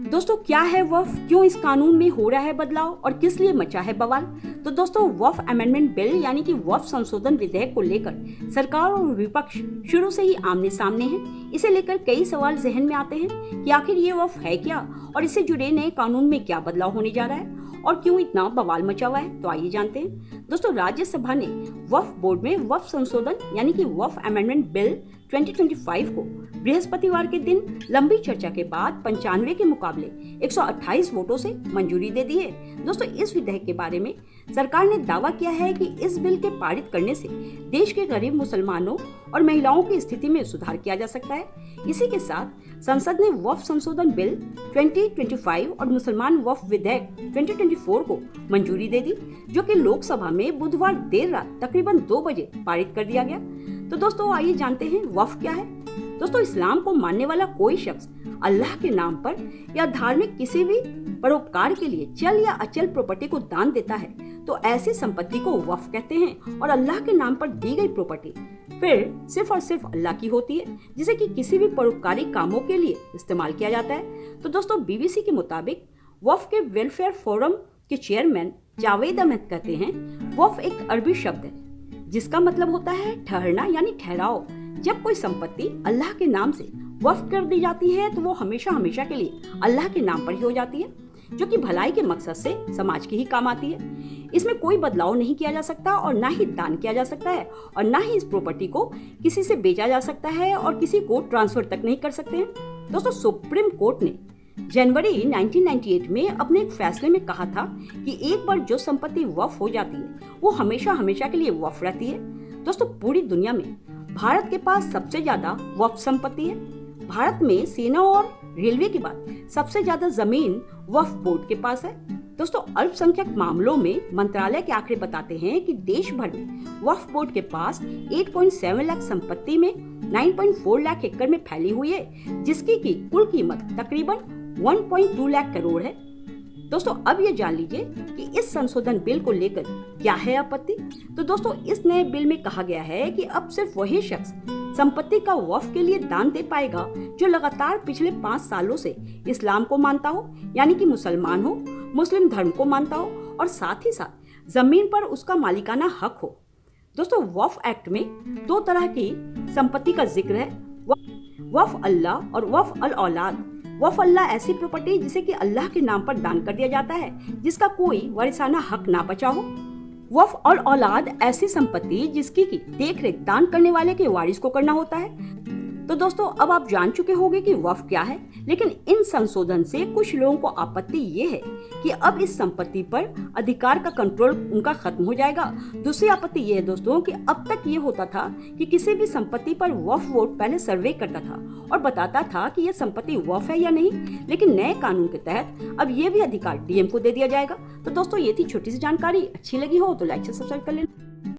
दोस्तों क्या है वक्फ, क्यों इस कानून में हो रहा है बदलाव और किस लिए मचा है बवाल। तो दोस्तों वक्फ अमेंडमेंट बिल यानी कि वक्फ संशोधन विधेयक को लेकर सरकार और विपक्ष शुरू से ही आमने सामने हैं। इसे लेकर कई सवाल जहन में आते हैं कि आखिर ये वक्फ है क्या और इससे जुड़े नए कानून में क्या बदलाव होने जा रहा है और क्यों इतना बवाल मचा हुआ है। तो आइए जानते हैं। दोस्तों राज्यसभा ने वक्फ बोर्ड में वक्फ संशोधन यानी कि वक्फ अमेंडमेंट बिल 2025 को बृहस्पतिवार के दिन लंबी चर्चा के बाद 95 के मुकाबले 128 वोटों से मंजूरी दे दी है। दोस्तों इस विधेयक के बारे में सरकार ने दावा किया है कि इस बिल के पारित करने से देश के गरीब मुसलमानों और महिलाओं की स्थिति में सुधार किया जा सकता है। इसी के साथ संसद ने वक्फ संशोधन बिल 2025 और मुसलमान वक्फ विधेयक 2024 को मंजूरी दे दी, जो कि लोकसभा में बुधवार देर रात तकरीबन 2 बजे पारित कर दिया गया। तो दोस्तों आइए जानते हैं वक्फ क्या है। दोस्तों इस्लाम को मानने वाला कोई शख्स अल्लाह के नाम पर या धार्मिक किसी भी परोपकार के लिए चल या अचल प्रॉपर्टी को दान देता है तो ऐसी संपत्ति को वक्फ कहते हैं। और अल्लाह के नाम पर दी गई प्रॉपर्टी फिर सिर्फ और सिर्फ अल्लाह की होती है, जिसे कि किसी भी परोपकारी कामों के लिए इस्तेमाल किया जाता है। तो दोस्तों बीबीसी के मुताबिक वक्फ के वेलफेयर फोरम के चेयरमैन जावेद अहमद कहते हैं वक्फ एक अरबी शब्द है जिसका मतलब होता है ठहरना यानी ठहराव। जब कोई संपत्ति अल्लाह के नाम से वक्फ कर दी जाती है तो वो हमेशा हमेशा के लिए अल्लाह के नाम पर ही हो जाती है, जो कि भलाई के मकसद से समाज के ही काम आती है। इसमें कोई बदलाव नहीं किया जा सकता और ना ही दान किया जा सकता है और ना ही इस प्रॉपर्टी को किसी से बेचा जा सकता है और किसी को ट्रांसफर तक नहीं कर सकते हैं। दोस्तों सुप्रीम कोर्ट ने जनवरी 1998 में अपने एक फैसले में कहा था कि एक बार जो संपत्ति वक्फ हो जाती है वो हमेशा हमेशा के लिए वक्फ रहती है। दोस्तों पूरी दुनिया में भारत के पास सबसे ज्यादा वक्फ संपत्ति है। भारत में सेना और रेलवे के बाद सबसे ज्यादा जमीन वक्फ बोर्ड के पास है। दोस्तों अल्पसंख्यक मामलों में मंत्रालय के आंकड़े बताते हैं कि देश भर में वक्फ बोर्ड के पास 8.7 लाख संपत्ति में 9.4 लाख एकड़ में फैली हुई है, जिसकी की कुल कीमत तकरीबन 1.2 लाख करोड़ है। दोस्तों अब ये जान लीजिए कि इस संशोधन बिल को लेकर क्या है आपत्ति। तो दोस्तों इस नए बिल में कहा गया है कि अब सिर्फ वही शख्स संपत्ति का वक्फ के लिए दान दे पाएगा जो लगातार पिछले 5 सालों से इस्लाम को मानता हो, यानी कि मुसलमान हो, मुस्लिम धर्म को मानता हो और साथ ही साथ जमीन पर उसका मालिकाना हक हो। दोस्तों वक्फ एक्ट में 2 तरह की संपत्ति का जिक्र है, वक्फ अल्लाह और वक्फ अल औलाद। वक्फ अल्लाह ऐसी प्रॉपर्टी जिसे कि अल्लाह के नाम पर दान कर दिया जाता है जिसका कोई वारिसाना हक ना बचा हो। वक्फ अल औलाद ऐसी संपत्ति जिसकी की देखरेख दान करने वाले के वारिस को करना होता है। तो दोस्तों अब आप जान चुके होंगे कि वक्फ क्या है, लेकिन इन संशोधन से कुछ लोगों को आपत्ति ये है कि अब इस संपत्ति पर अधिकार का कंट्रोल उनका खत्म हो जाएगा। दूसरी आपत्ति ये है दोस्तों कि अब तक ये होता था कि किसी भी संपत्ति पर वक्फ बोर्ड पहले सर्वे करता था और बताता था कि यह संपत्ति वक्फ है या नहीं, लेकिन नए कानून के तहत अब ये भी अधिकार डीएम को दे दिया जाएगा। तो दोस्तों ये थी छोटी सी जानकारी, अच्छी लगी हो तो लाइक से सब्सक्राइब कर लेना।